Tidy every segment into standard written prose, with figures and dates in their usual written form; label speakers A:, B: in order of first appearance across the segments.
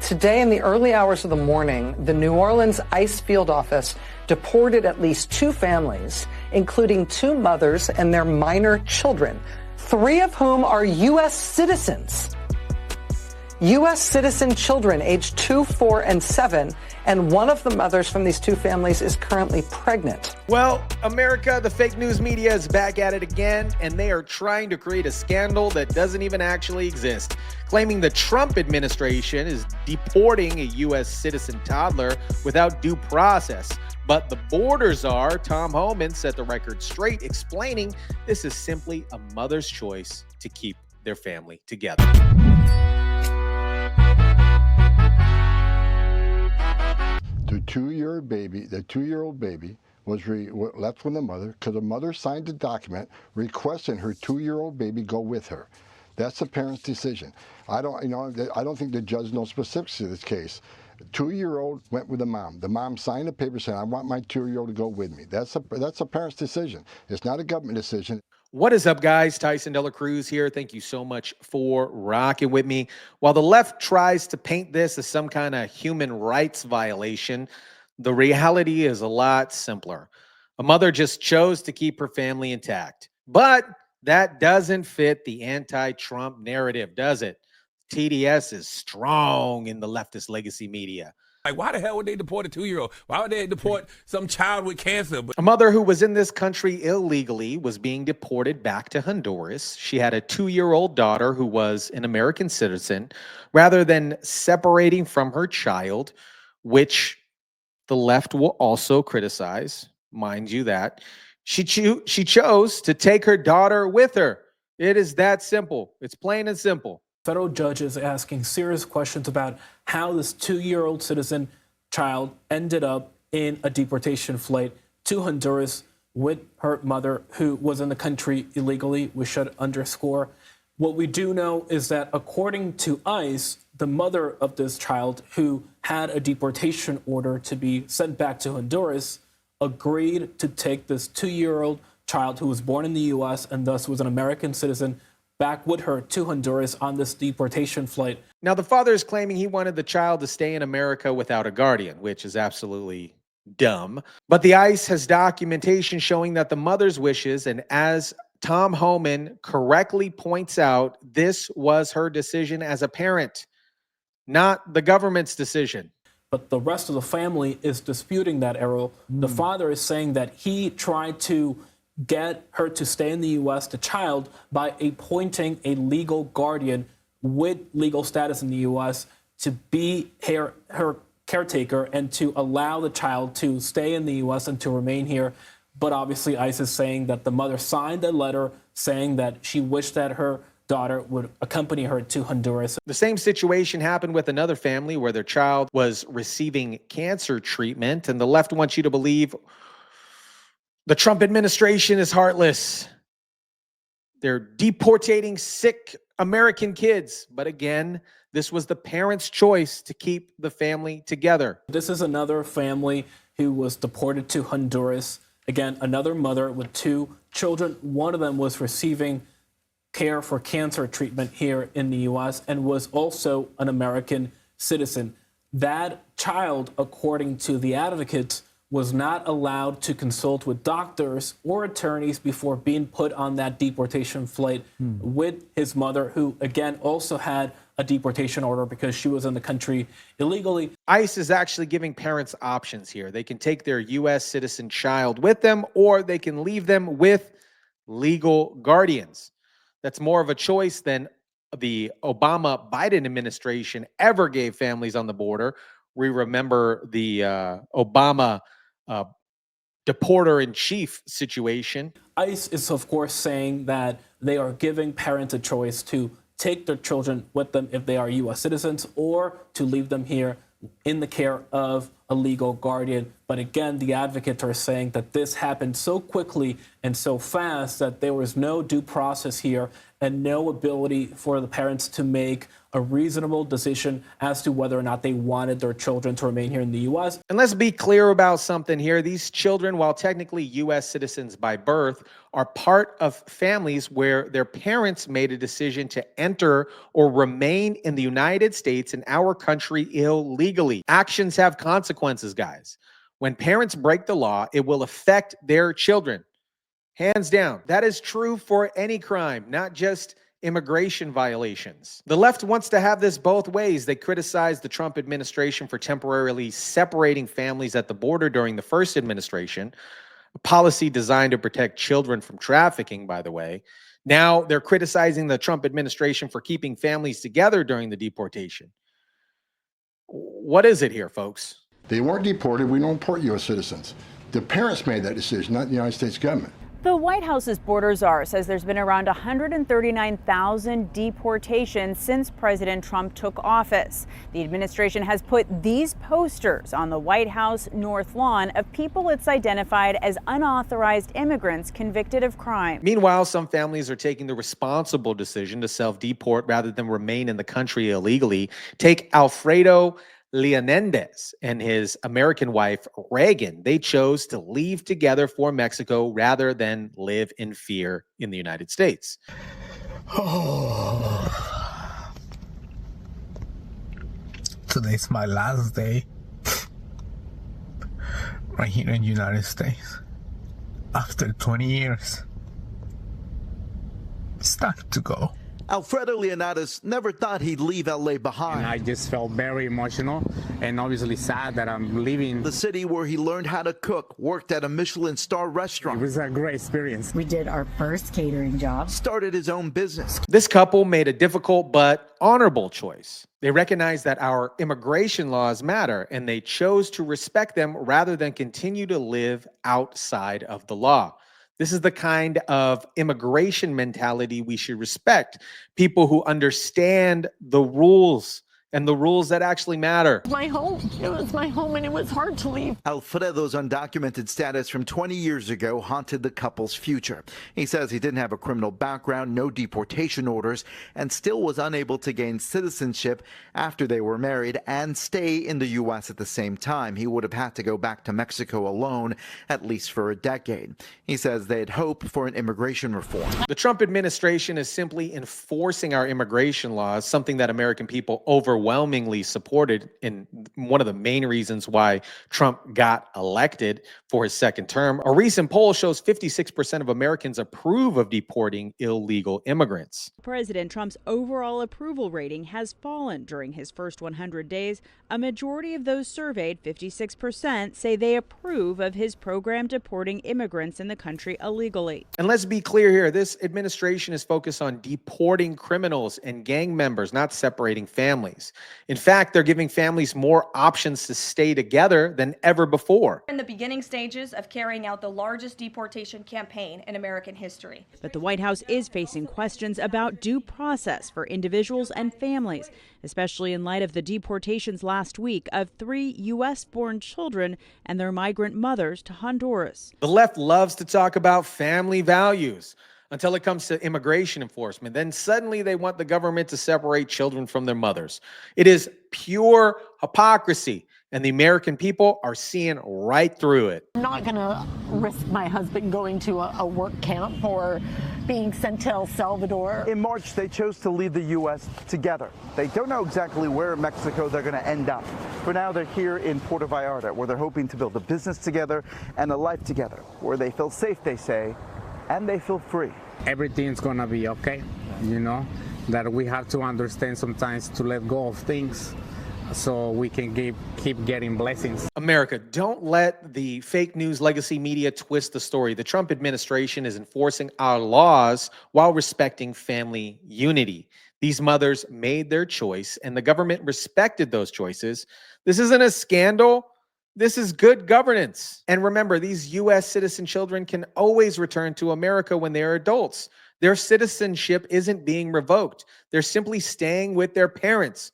A: Today, in the early hours of the morning, the New Orleans ICE field office deported at least 2 families, including 2 mothers and their minor children, 3 of whom are U.S. citizens. U.S. citizen children aged 2, 4, and 7, and one of the mothers from these 2 families is currently pregnant.
B: Well, America, the fake news media is back at it again, and they are trying to create a scandal that doesn't even actually exist, claiming the Trump administration is deporting a U.S. citizen toddler without due process. But the border czar, Tom Homan, set the record straight, explaining this is simply a mother's choice to keep their family together.
C: The 2-year-old baby was left with the mother because the mother signed a document requesting her 2-year-old baby go with her. That's the parent's decision. I don't think the judge knows specifics of this case. 2-year-old went with the mom. The mom signed a paper saying, "I want my 2-year-old to go with me." That's a parent's decision. It's not a government decision.
B: What is up, guys? Tyson Dela Cruz here. Thank you so much for rocking with me. While the left tries to paint this as some kind of human rights violation, the reality is a lot simpler. A mother just chose to keep her family intact. But that doesn't fit the anti-Trump narrative, does it? TDS is strong in the leftist legacy media.
D: Like, why the hell would they deport a 2-year-old? Why would they deport some child with cancer?
B: A mother who was in this country illegally was being deported back to Honduras. She had a 2-year-old daughter who was an American citizen. Rather than separating from her child, which the left will also criticize, mind you that, she chose to take her daughter with her. It is that simple. It's plain and simple.
E: Federal judges asking serious questions about how this 2-year-old citizen child ended up in a deportation flight to Honduras with her mother, who was in the country illegally. We should underscore. What we do know is that according to ICE, the mother of this child, who had a deportation order to be sent back to Honduras, agreed to take this 2-year-old child who was born in the U.S. and thus was an American citizen back with her to Honduras on this deportation flight.
B: Now, the father is claiming he wanted the child to stay in America without a guardian, which is absolutely dumb. But the ICE has documentation showing that the mother's wishes, and as Tom Homan correctly points out, this was her decision as a parent, not the government's decision.
E: But the rest of the family is disputing that, Errol. The father is saying that he tried to get her to stay in the U.S., the child, by appointing a legal guardian with legal status in the U.S. to be her caretaker and to allow the child to stay in the U.S. and to remain here. But obviously ICE is saying that the mother signed a letter saying that she wished that her daughter would accompany her to Honduras.
B: The same situation happened with another family where their child was receiving cancer treatment, and the left wants you to believe the Trump administration is heartless. They're deportating sick American kids. But again, this was the parents' choice to keep the family together.
E: This is another family who was deported to Honduras. Again, another mother with 2 children. One of them was receiving care for cancer treatment here in the U.S. and was also an American citizen. That child, according to the advocates, was not allowed to consult with doctors or attorneys before being put on that deportation flight with his mother, who, again, also had a deportation order because she was in the country illegally.
B: ICE is actually giving parents options here. They can take their U.S. citizen child with them, or they can leave them with legal guardians. That's more of a choice than the Obama-Biden administration ever gave families on the border. We remember the Obama deporter-in-chief situation.
E: ICE is, of course, saying that they are giving parents a choice to take their children with them if they are U.S. citizens, or to leave them here in the care of a legal guardian. But again, the advocates are saying that this happened so quickly and so fast that there was no due process here and no ability for the parents to make a reasonable decision as to whether or not they wanted their children to remain here in the U.S.
B: And let's be clear about something here. These children, while technically U.S. citizens by birth, are part of families where their parents made a decision to enter or remain in the United States, in our country, illegally. Actions have consequences, guys. When parents break the law, it will affect their children. Hands down. That is true for any crime, not just immigration violations. The left wants to have this both ways. They criticize the Trump administration for temporarily separating families at the border during the first administration, a policy designed to protect children from trafficking, by the way. Now they're criticizing the Trump administration for keeping families together during the deportation. What is it here, folks?
C: They weren't deported. We don't deport U.S. citizens. The parents made that decision, not the United States government.
F: The White House's border czar says there's been around 139,000 deportations since President Trump took office. The administration has put these posters on the White House north lawn of people it's identified as unauthorized immigrants convicted of crime.
B: Meanwhile, some families are taking the responsible decision to self-deport rather than remain in the country illegally. Take Alfredo Leonendez and his American wife, Reagan. They chose to leave together for Mexico rather than live in fear in the United States.
G: Oh. Today's my last day right here in the United States. After 20 years, it's time to go.
H: Alfredo Leonardis never thought he'd leave LA behind.
I: And I just felt very emotional and obviously sad that I'm leaving.
H: The city where he learned how to cook, worked at a Michelin star restaurant.
I: It was a great experience.
J: We did our first catering job.
H: Started his own business.
B: This couple made a difficult but honorable choice. They recognized that our immigration laws matter, and they chose to respect them rather than continue to live outside of the law. This is the kind of immigration mentality we should respect. People who understand the rules and the rules that actually matter.
J: My home. It was my home, and it was hard to leave.
H: Alfredo's undocumented status from 20 years ago haunted the couple's future. He says he didn't have a criminal background, no deportation orders, and still was unable to gain citizenship after they were married and stay in the U.S. at the same time. He would have had to go back to Mexico alone, at least for a decade. He says they'd hope for an immigration reform.
B: The Trump administration is simply enforcing our immigration laws, something that American people overwhelmingly supported, and one of the main reasons why Trump got elected for his second term. A recent poll shows 56% of Americans approve of deporting illegal immigrants.
F: President Trump's overall approval rating has fallen during his first 100 days. A majority of those surveyed, 56%, say they approve of his program deporting immigrants in the country illegally.
B: And let's be clear here, this administration is focused on deporting criminals and gang members, not separating families. In fact, they're giving families more options to stay together than ever before.
K: In the beginning stages of carrying out the largest deportation campaign in American history.
F: But the White House is facing questions about due process for individuals and families, especially in light of the deportations last week of 3 U.S.-born children and their migrant mothers to Honduras.
B: The left loves to talk about family values until it comes to immigration enforcement. Then suddenly they want the government to separate children from their mothers. It is pure hypocrisy, and the American people are seeing right through it.
J: I'm not going to risk my husband going to a work camp or being sent to El Salvador.
H: In March, they chose to leave the U.S. together. They don't know exactly where in Mexico they're going to end up. For now, they're here in Puerto Vallarta, where they're hoping to build a business together and a life together, where they feel safe, they say, and they feel free.
I: Everything's gonna be okay, you know, that we have to understand sometimes to let go of things so we can keep getting blessings.
B: America, don't let the fake news legacy media twist the story. The Trump administration is enforcing our laws while respecting family unity. These mothers made their choice, and the government respected those choices. This isn't a scandal. This is good governance. And remember, these U.S. citizen children can always return to America when they are adults. Their citizenship isn't being revoked. They're simply staying with their parents,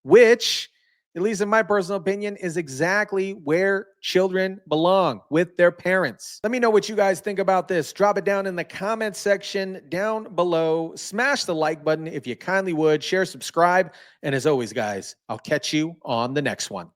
B: which at least in my personal opinion, is exactly where children belong, with their parents. Let me know what you guys think about this. Drop it down in the comments section down below. Smash the like button if you kindly would. Share, subscribe. And as always, guys, I'll catch you on the next one.